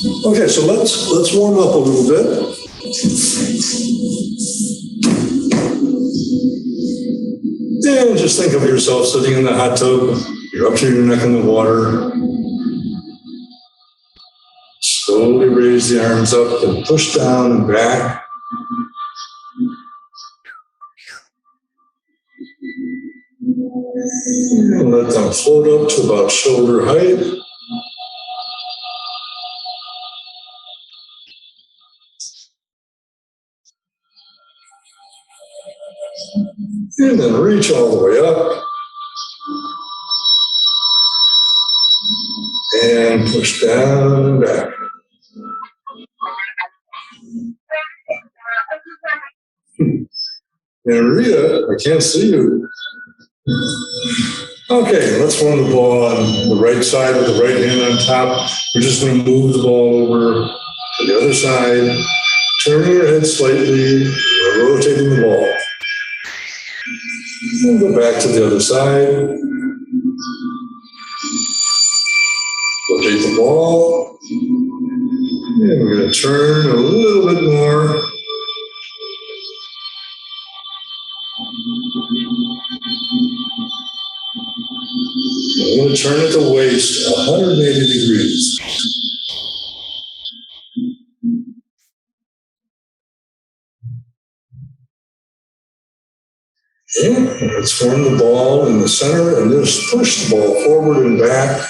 Okay, so let's warm up a little bit. And just think of yourself sitting in the hot tub. You're up to your neck in the water. Slowly raise the arms up and push down and back. And let them float up to about shoulder height. And then reach all the way up. And push down and back. And Rita, I can't see you. Okay, let's warm the ball on the right side with the right hand on top. We're just going to move the ball over to the other side, turning your head slightly, rotating the ball. And go back to the other side. Rotate the ball. And we're going to turn a little bit more. I'm going to turn at the waist 180 degrees. Okay, let's form the ball in the center and just push the ball forward and back.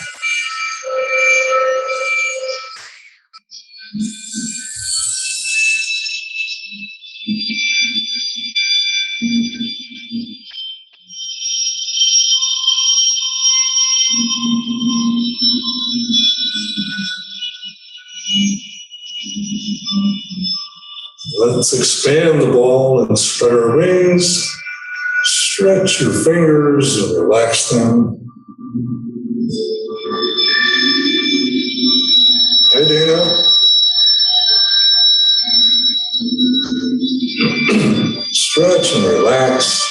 Let's expand the ball and spread our wings. Stretch your fingers and relax them. Hey, Dana. Stretch and relax.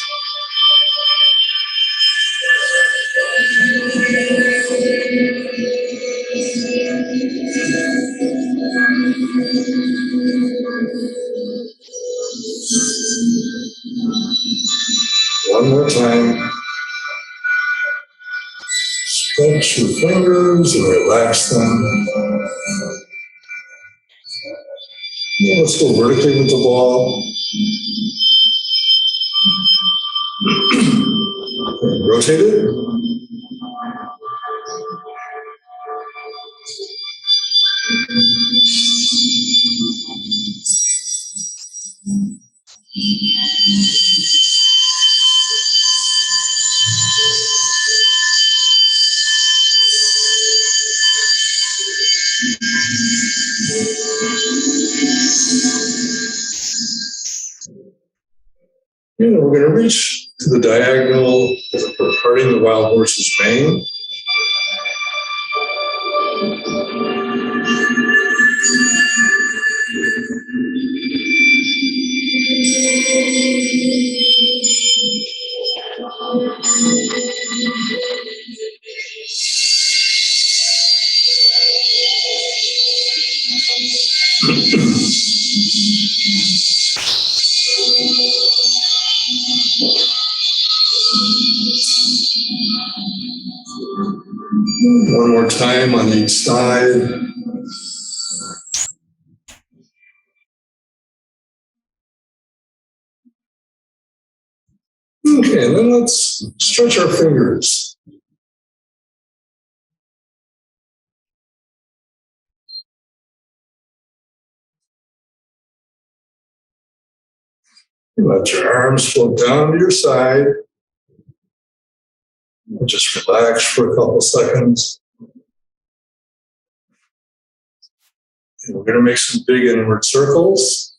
One more time. Stretch your fingers and relax them. Now let's go vertically with the ball. Rotate it. And we're going to reach to the diagonal as if we're parting the wild horse's mane. One more time on each side. Okay, and then let's stretch our fingers. Let your arms float down to your side. Just relax for a couple seconds. And we're going to make some big inward circles.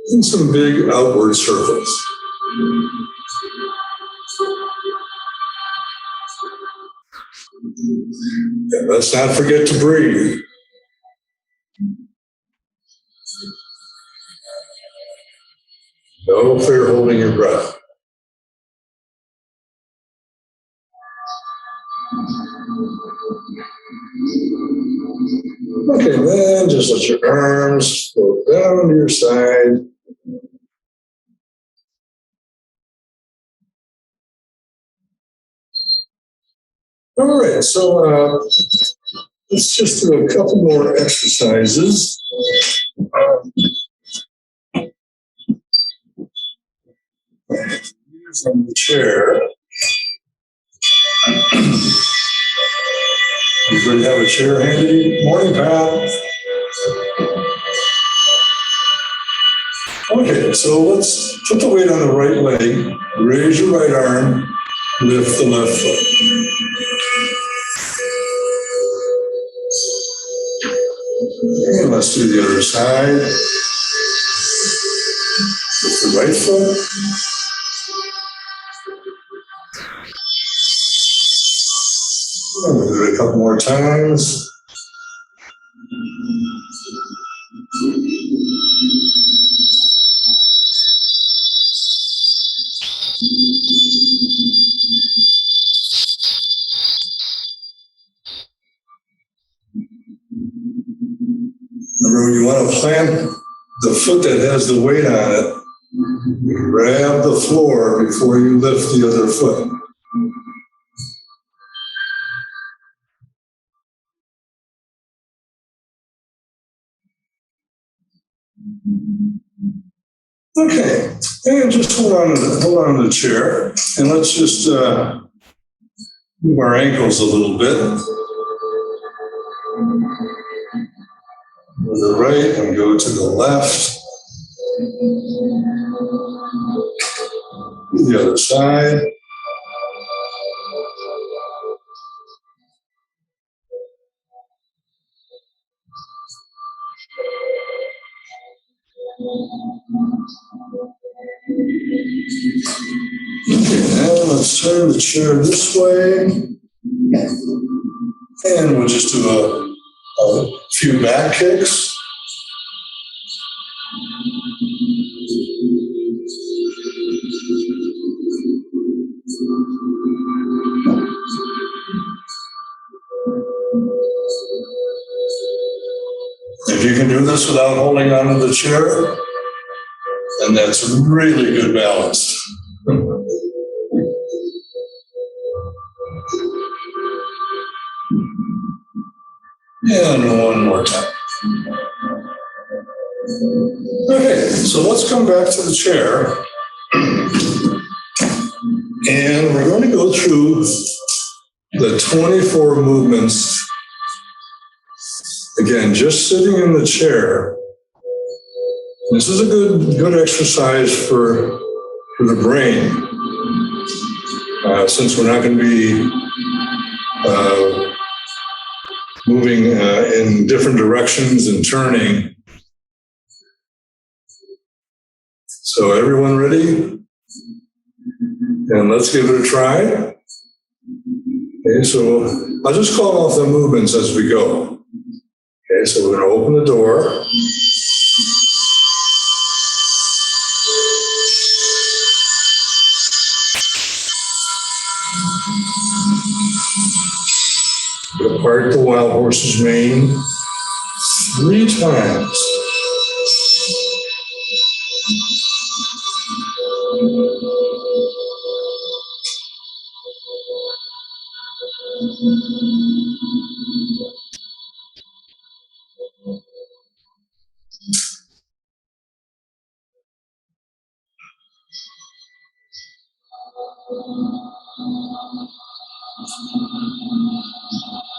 and some big outward circles. And let's not forget to breathe. No fear holding your breath. Okay, then just let your arms go down to your side. All right, so let's just do a couple more exercises. On the chair. Everybody have a chair handy? Morning, Pat. Okay, so let's put the weight on the right leg, raise your right arm, lift the left foot. And let's do the other side. Lift the right foot. And we'll do it a couple more times. Remember, you want to plant the foot that has the weight on it. Grab the floor before you lift the other foot. Okay, and just hold on to the chair, and let's just move our ankles a little bit. To the right and go to the left. The other side. Okay, now let's turn the chair this way. And we'll just do a few back kicks. If you can do this without holding onto the chair, then that's really good balance. And one more time. Okay, so let's come back to the chair. And we're going to go through the 24 movements. Again, just sitting in the chair. This is a good exercise for the brain. Since we're not going to be moving in different directions and turning. So everyone ready? And let's give it a try. Okay, so I'll just call off the movements as we go. Okay, so we're going to open the door. Part the wild horse's mane 3 times.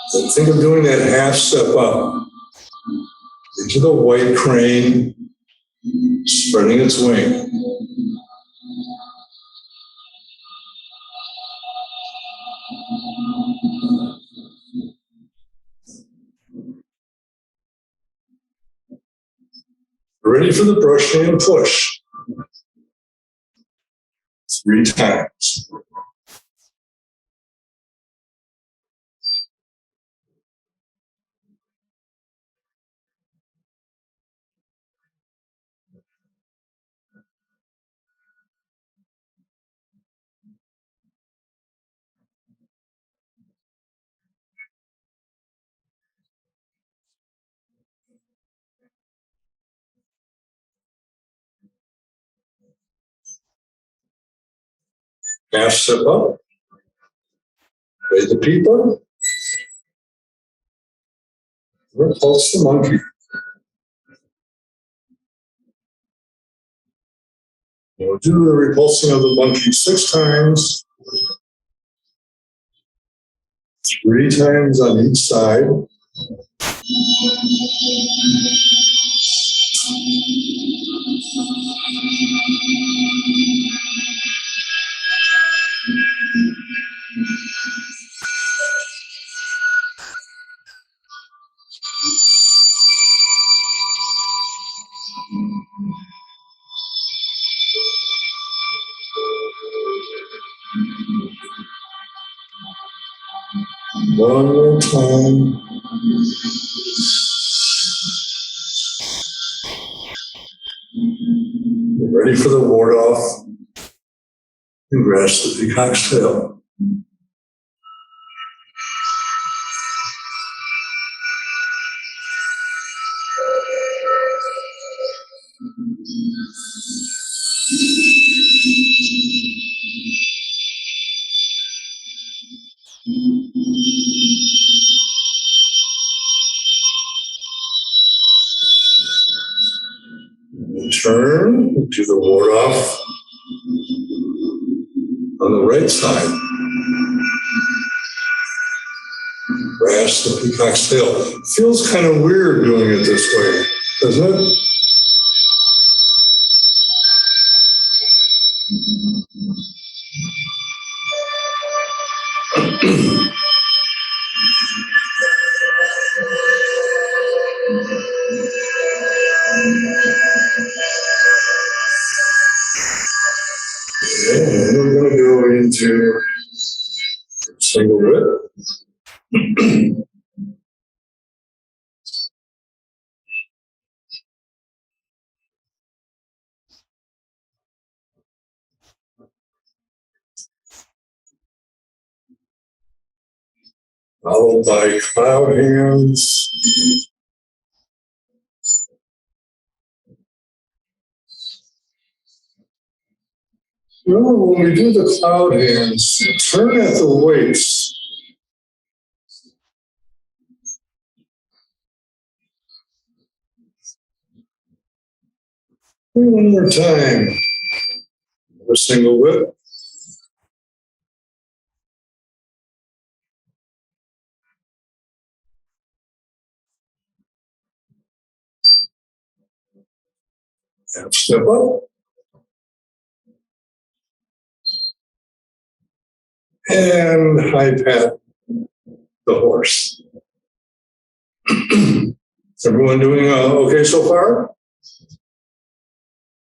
So think of doing that half step up into the white crane, spreading its wing. ready for the brush hand push. 3 times. Half step up. Lay the peeper. Repulse the monkey. We'll do the repulsing of the monkey 6 times. 3 times on each side. One more time. Get ready for the ward off and grasp the peacock's tail. Turn to the ward off on the right side. Grasp the peacock's tail. Feels kind of weird doing it this way, doesn't it? And we're going to go into single whip. Followed by cloud hands. Well, when we do the cloud hands, turn at the waist. One more time. A single whip. Half step up. And high pat the horse. Is everyone doing okay so far?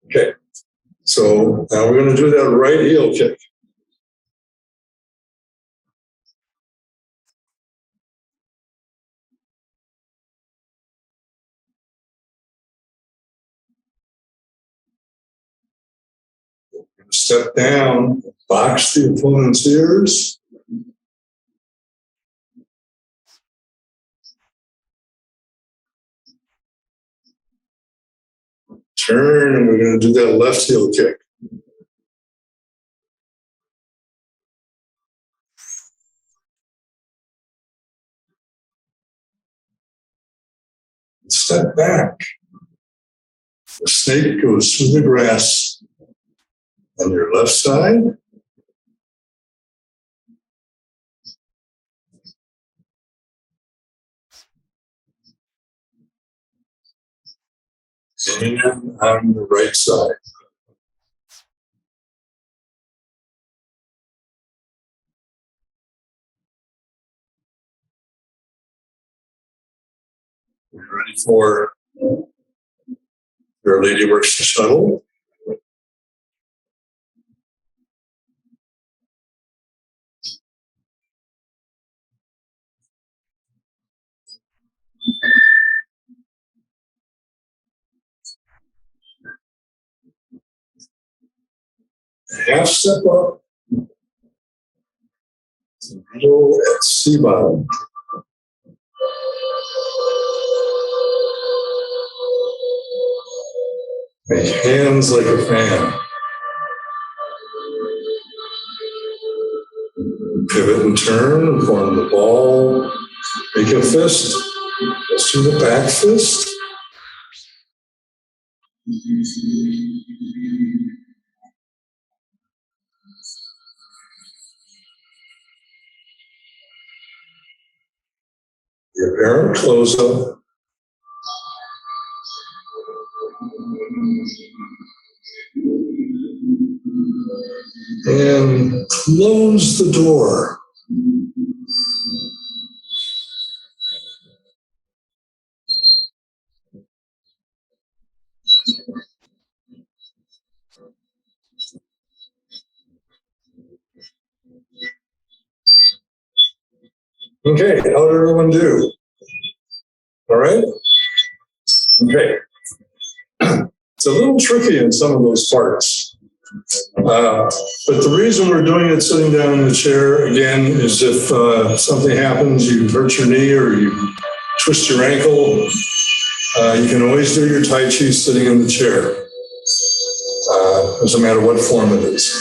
Okay. So now we're going to do that right heel kick. Step down, box the opponent's ears. Turn, and we're going to do that left heel kick. Step back. The snake goes through the grass on your left side. And on the right side. We're ready for Your lady works the shuttle. Half step up. Middle at sea bottom. Make hands like a fan. Pivot and turn, form the ball. Make a fist. Let's do the back fist. The apparent close up. And close the door. Okay, how did everyone do? All right? Okay. It's a little tricky in some of those parts. But the reason we're doing it sitting down in the chair, again, is if something happens, you hurt your knee or you twist your ankle, you can always do your Tai Chi sitting in the chair. Doesn't matter what form it is.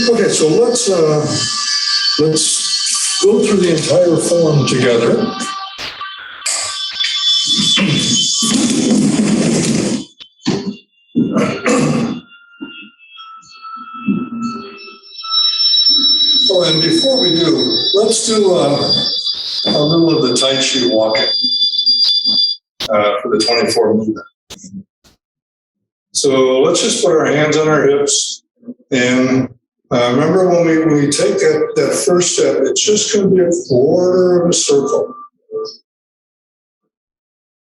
Okay, so let's go through the entire form together. Oh, and before we do, let's do a little of the Tai Chi walking for the 24 movement. So let's just put our hands on our hips. And remember when we take that first step, it's just going to be a quarter of a circle.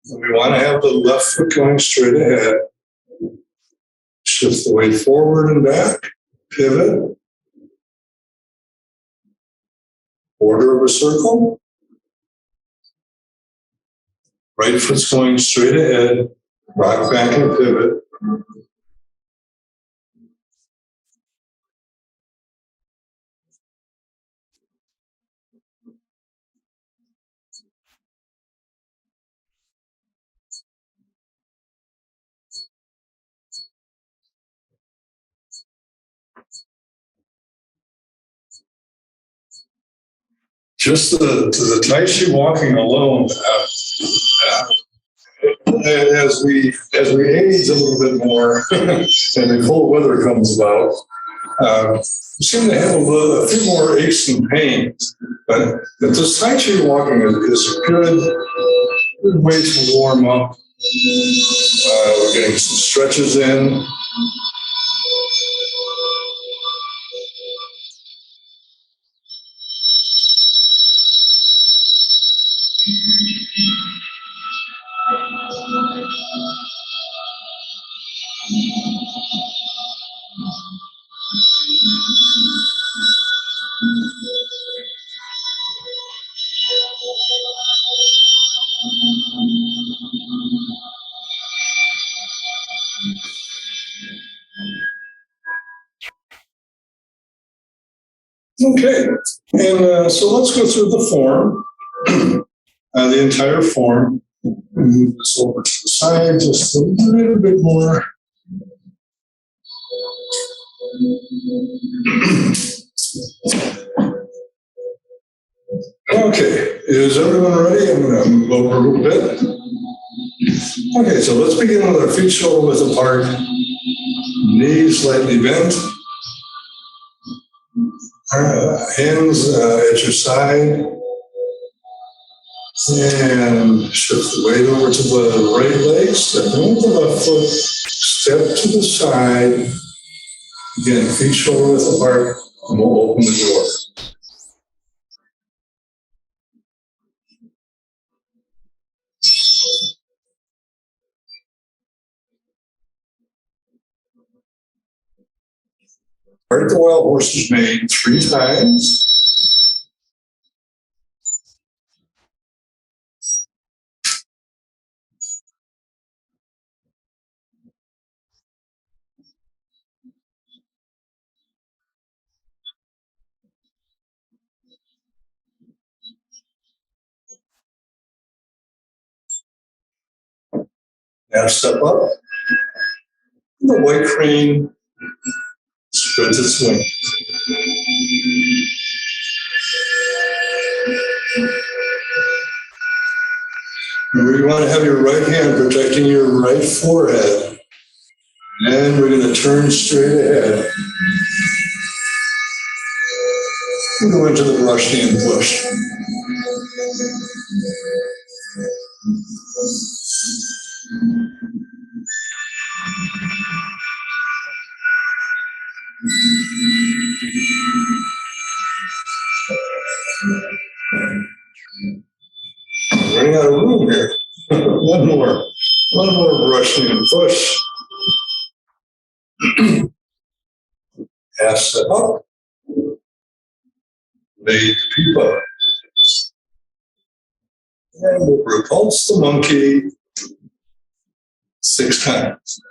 And we want to have the left foot going straight ahead. Shift the weight forward and back. Pivot. Quarter of a circle. Right foot's going straight ahead. Rock back and pivot. Just the Tai Chi walking alone, as we age a little bit more and the cold weather comes about, we seem to have a few more aches and pains. But this Tai Chi walking is a good way to warm up. We're getting some stretches in. Okay, and so let's go through the form, the entire form. Move this over to the side just a little bit more. Okay, is everyone ready? I'm going to move over a little bit. Okay, so let's begin with our feet shoulder width apart, knees slightly bent, hands at your side, and shift the weight over to the right leg, step into the left foot, step to the side, again, feet shoulder width apart, and we'll open the door. Start the wild horse's mane 3 times. Now step up. The white crane spreads its wings. Remember, you want to have your right hand protecting your right forehead. And we're going to turn straight ahead. We'll go into the brush hand push. Running out of room here. One more brush hand push. Half step up. Made pupa. And we'll repulse the monkey 6 times.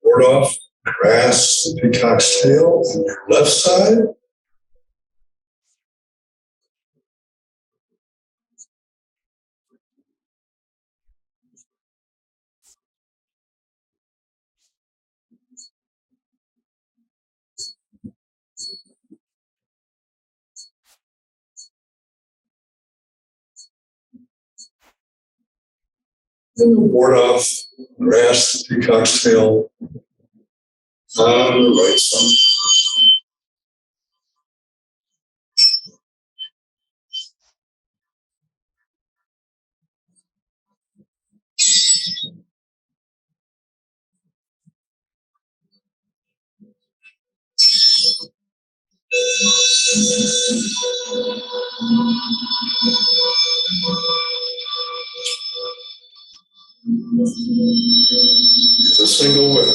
Ward off, grasp the peacock's tail on your left side. And ward off, grasp the peacock's tail on the right side. It's a single whip.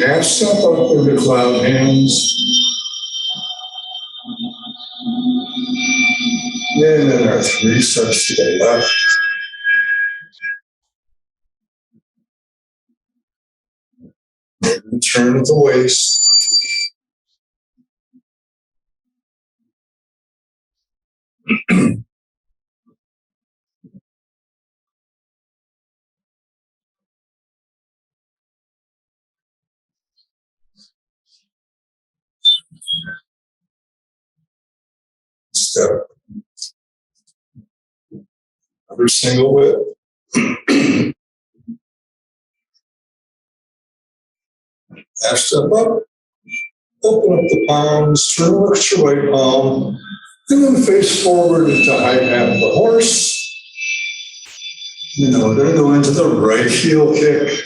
Half step up with the cloud hands. And then our 3 steps to the left. And turn at the waist. Step. Another single whip. Half step up. Open up the palms, turn look at your right palm, and then face forward into high half the horse. We're going to go into the right heel kick.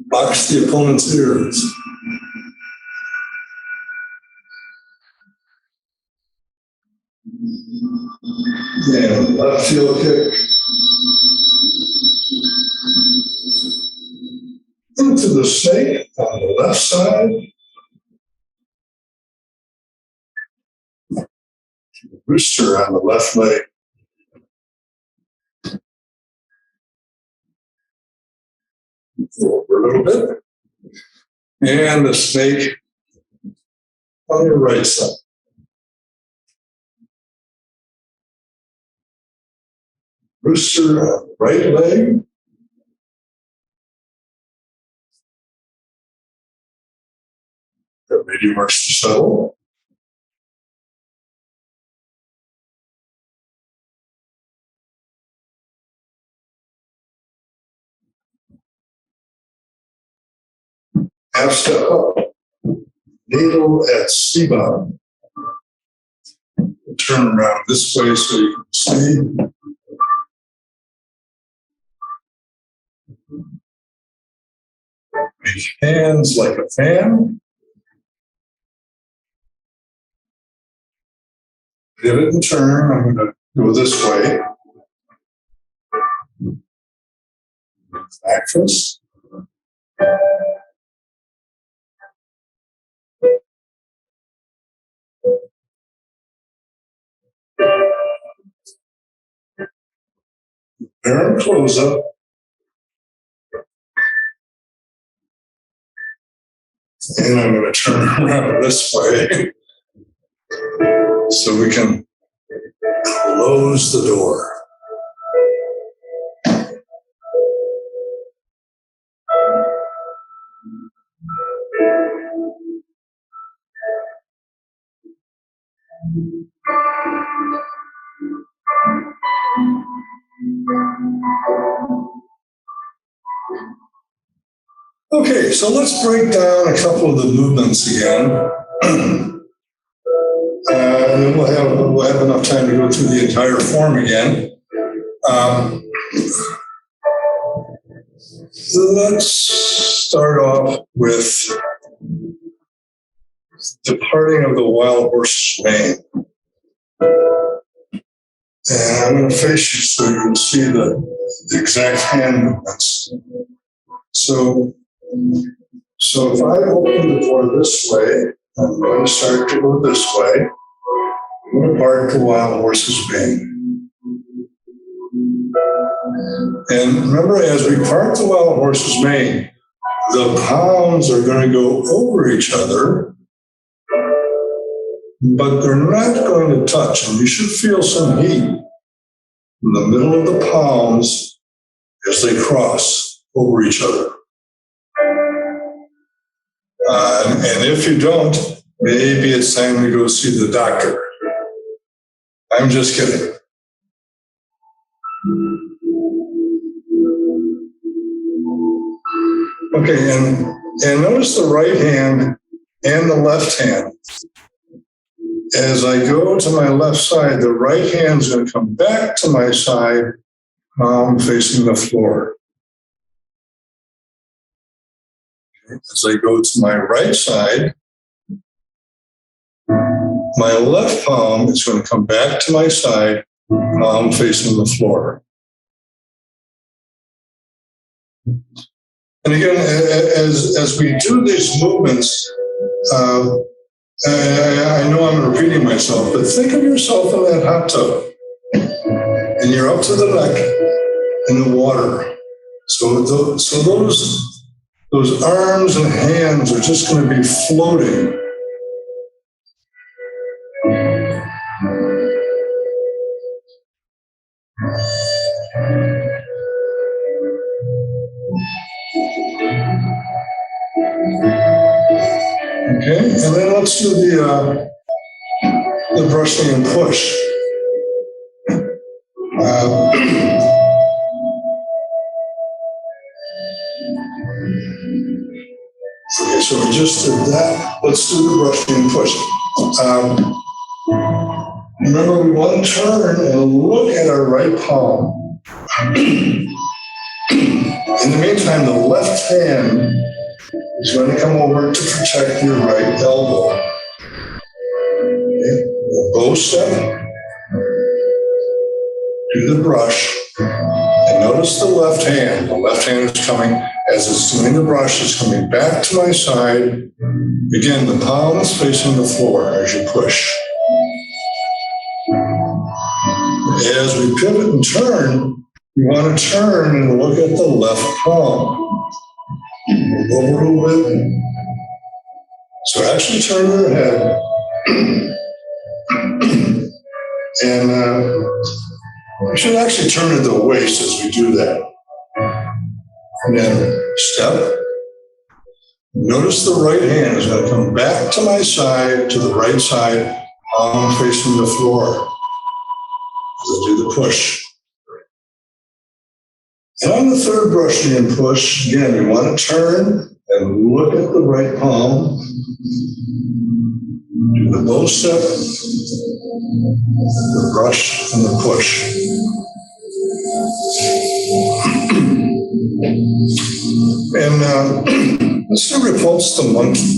Box the opponent's ears. And left heel kick. Into the snake on the left side. Rooster on the left leg. Over a little bit. And the snake on your right side. Rooster on the right leg. That medium arch to settle. Half step up. Needle at C-bottom. Turn around this way so you can see. Make hands like a fan. Pivot and turn. I'm going to go this way. Back fist. Arm close up. And I'm going to turn around this way so we can close the door. Okay, so let's break down a couple of the movements again. And then we'll have enough time to go through the entire form again. So let's start off with departing of the wild horse Swain. And I'm going to face you so you can see the exact hand movements. So if I open the door this way, I'm going to start to go this way. I'm going to bark the wild horse's mane. And remember, as we part the wild horse's mane, the palms are going to go over each other, but they're not going to touch. And you should feel some heat in the middle of the palms as they cross over each other. And if you don't, maybe it's time to go see the doctor. I'm just kidding. Okay, and notice the right hand and the left hand. As I go to my left side, the right hand's going to come back to my side, palm facing the floor. As I go to my right side, my left palm is going to come back to my side, palm facing the floor. And again, as we do these movements, I know I'm repeating myself, but think of yourself in that hot tub, and you're up to the neck in the water. So those arms and hands are just going to be floating. Okay, and then let's do the brushing and push. Okay, so we just did that. Let's do the brushing and push. Remember, we want to turn and look at our right palm. In the meantime, the left hand is going to come over to protect your right elbow. Okay. Bow step, do the brush, and notice the left hand. The left hand is coming, as it's doing the brush, it's coming back to my side. Again, the palm is facing the floor as you push. As we pivot and turn, you want to turn and look at the left palm. Move over a little bit. So actually turn your head. And we should actually turn at the waist as we do that. And then step. Notice the right hand is going to come back to my side, to the right side, palm facing the floor. So do the push. And on the third brushing and push, again, you want to turn and look at the right palm. Do the bow step, the brush, and the push. And let's do repulse the monkey.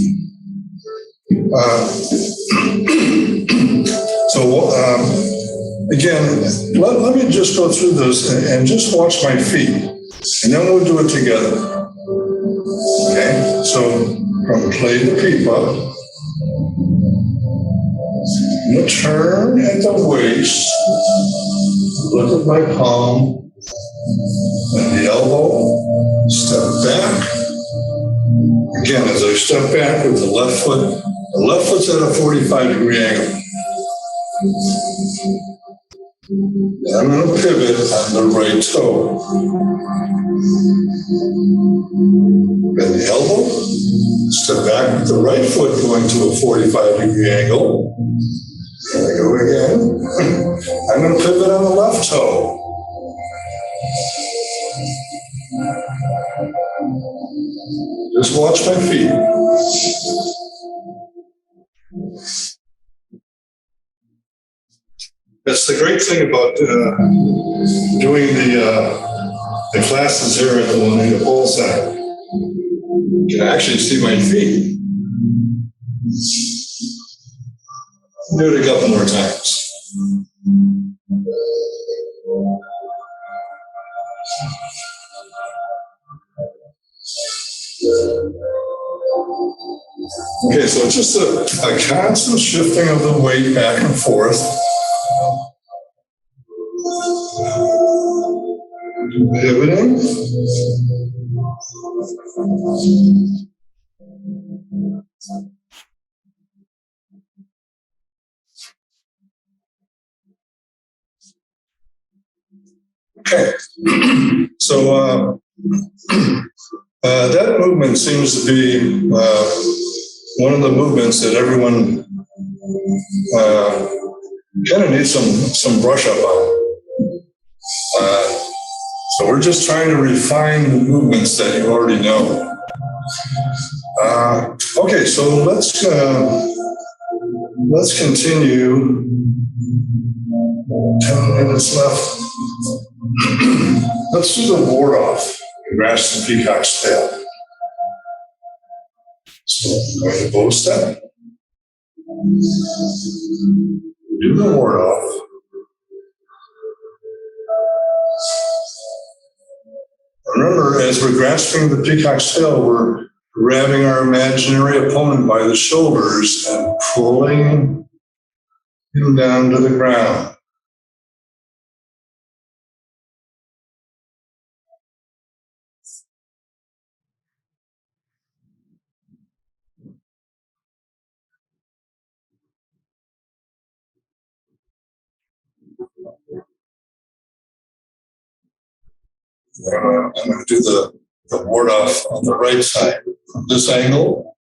Again, let me just go through this and just watch my feet, and then we'll do it together. Okay, so from play to pipa, I'm going to turn at the waist, look at my palm, and the elbow, step back. Again, as I step back with the left foot's at a 45-degree angle. And I'm going to pivot on the right toe. Bend the elbow, step back with the right foot going to a 45-degree angle. There I go again. I'm going to pivot on the left toe. Just watch my feet. That's the great thing about doing the classes here at the Oneida Bowl Center. You can actually see my feet. Do it a couple more times. Okay, so it's just a constant shifting of the weight back and forth. Pivoting. Okay, so that movement seems to be one of the movements that everyone kind of needs some brush up on. So we're just trying to refine the movements that you already know. Okay, so let's continue. 10 minutes left. Let's do the ward off. Grasp the peacock's tail. So going to bow step. Do the ward off. Remember, as we're grasping the peacock's tail, we're grabbing our imaginary opponent by the shoulders and pulling him down to the ground. I'm going to do the ward off on the right side from this angle.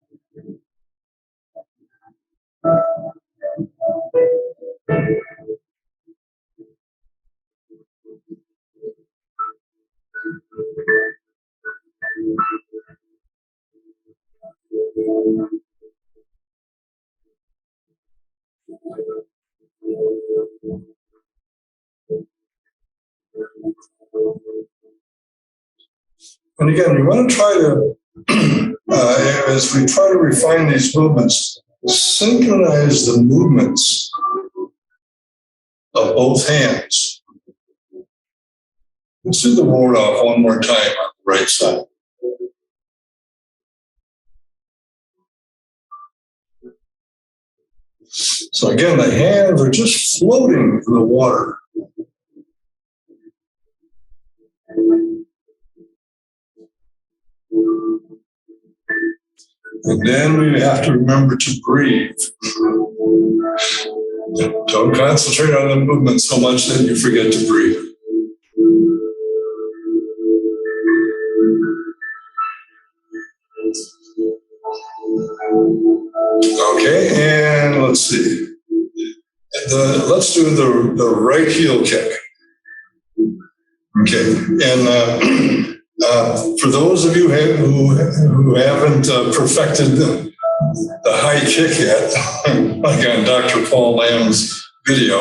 And again, you want to try to, as we try to refine these movements, synchronize the movements of both hands. Let's do the ward off one more time on the right side. So again, the hands are just floating in the water. And then we have to remember to breathe. Don't concentrate on the movement so much that you forget to breathe. Okay, and let's see. Let's do the right heel kick. Okay, and for those of you who haven't perfected the high kick yet, like on Dr. Paul Lamb's video,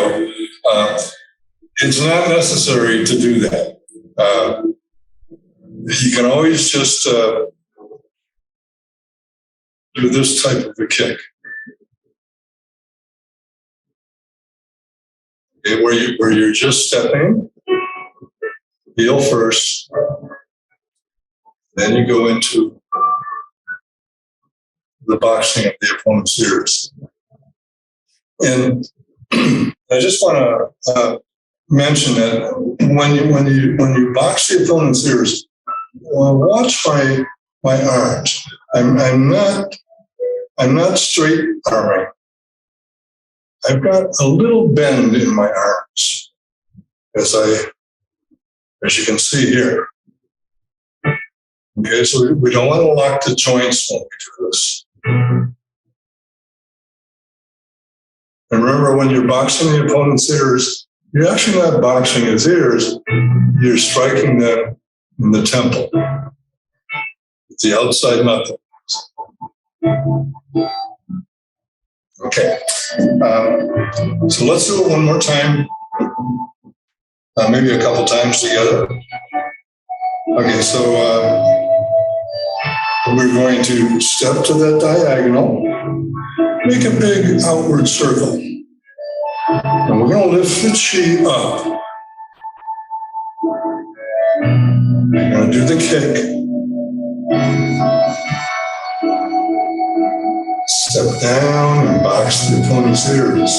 it's not necessary to do that. You can always just do this type of a kick. Okay, where you're just stepping, heel first, then you go into the boxing of the opponent's ears. And I just want to mention that when you box the opponent's ears, watch my arms. I'm not straight arming. I've got a little bend in my arms, as you can see here. Okay, so we don't want to lock the joints when we do this. And remember, when you're boxing the opponent's ears, you're actually not boxing his ears, you're striking them in the temple. It's the outside method. Okay, so let's do it one more time, maybe a couple times together. Okay, so we're going to step to that diagonal, make a big outward circle, and we're going to lift the chi up. We're going to do the kick. Step down and box the opponent's ears.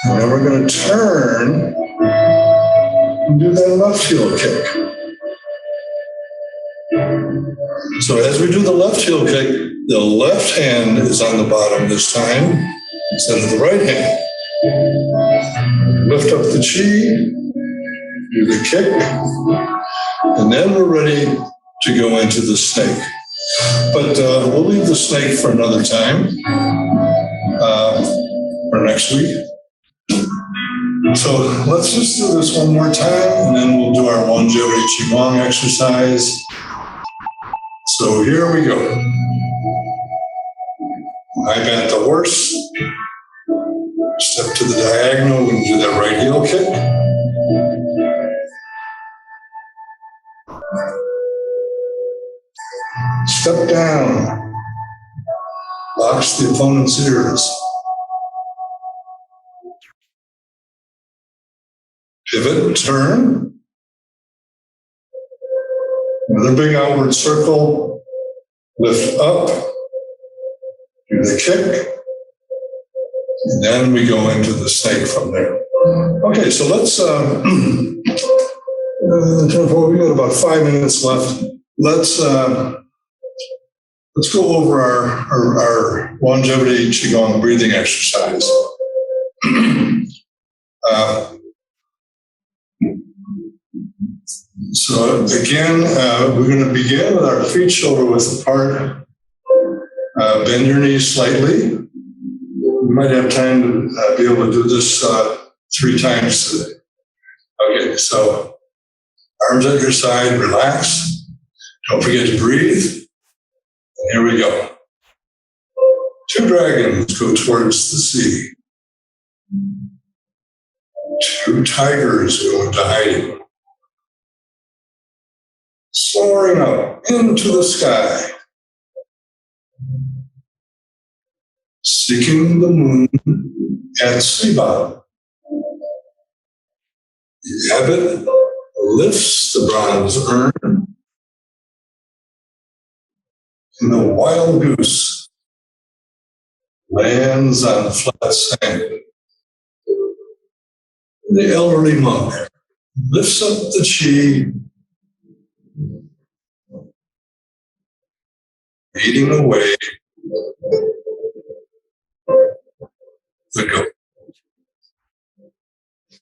And then we're going to turn and do that left heel kick. So as we do the left heel kick, the left hand is on the bottom this time instead of the right hand. Lift up the chi, do the kick, and then we're ready to go into the snake. But we'll leave the snake for another time, for next week. So let's just do this one more time, and then we'll do our longevity qigong exercise. So here we go. I bent the horse. Step to the diagonal and do that right heel kick. Step down. Box the opponent's ears. Pivot, turn. Another big outward circle. Lift up. Do the kick. And then we go into the snake from there. Okay, so let's, we got about 5 minutes left. Let's go over our longevity qigong breathing exercise. So again, we're going to begin with our feet shoulder width apart. Bend your knees slightly. You might have time to be able to do this 3 times today. Okay, so arms at your side, relax. Don't forget to breathe. And here we go. 2 dragons go towards the sea. 2 tigers go into hiding. Soaring up into the sky. Seeking the moon at sea bottom. The abbot lifts the bronze urn, and the wild goose lands on flat sand. The elderly monk lifts up the chi leading away the goat.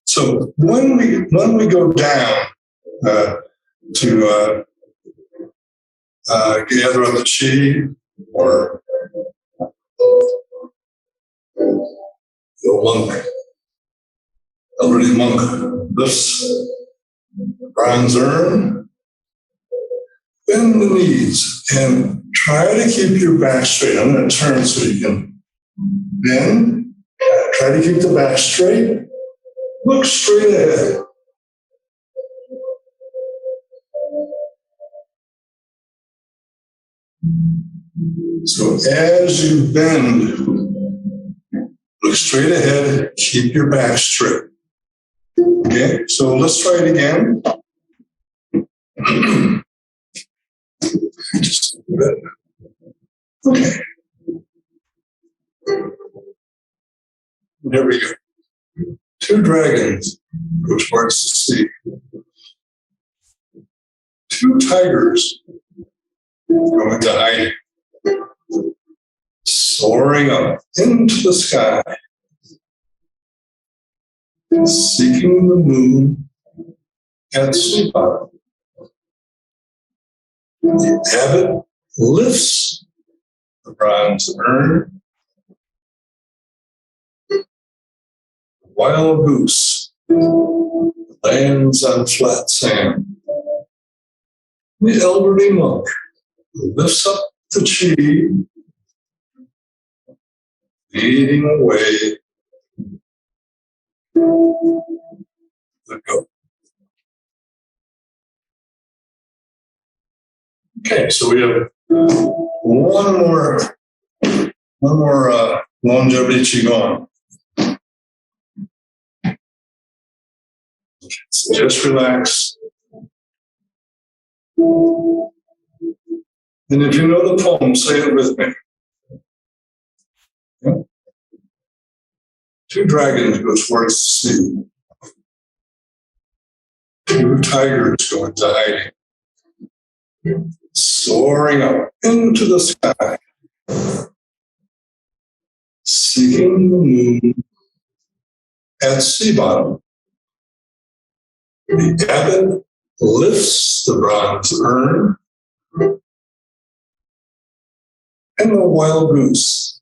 So when we go down to gather on the chi, or the monk, elderly monk lifts the bronze urn, bend the knees and try to keep your back straight. I'm going to turn so you can bend. Try to keep the back straight. Look straight ahead. So as you bend, look straight ahead, keep your back straight. Okay, so let's try it again. Just a bit. Okay. There we go. Two dragons go towards the sea. Two tigers go into hiding, soaring up into the sky, seeking the moon at sea bottom. The abbot lifts the bronze urn. The wild goose lands on flat sand. The elderly monk lifts up the chi, leading away the goat. Okay, so we have one more longevity qigong. So just relax. And if you know the poem, say it with me. Okay. Two dragons go towards the sea. Two tigers go into hiding, soaring up into the sky, seeking the moon at sea bottom. The abbot lifts the bronze urn, and the wild goose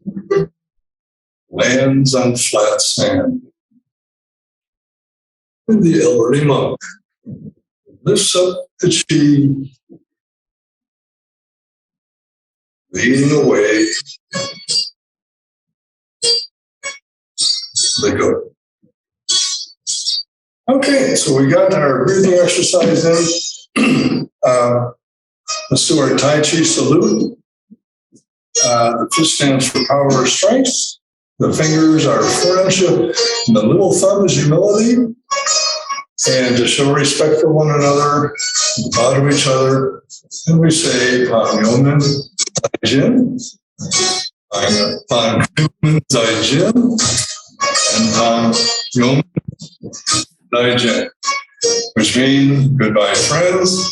lands on flat sand. And the elderly monk lifts up the chi, leading away the goat. Okay, so we got our breathing exercise in. Let's do our Tai Chi Salute. The fist stands for power or strength. The fingers are friendship. And the little thumb is humility. And to show respect for one another, bow to each other. And we say, Pan Yomen Zai Jin. Pan Yomen Zai Jin. And Pan Yomen Zai Jin. Which means goodbye, friends.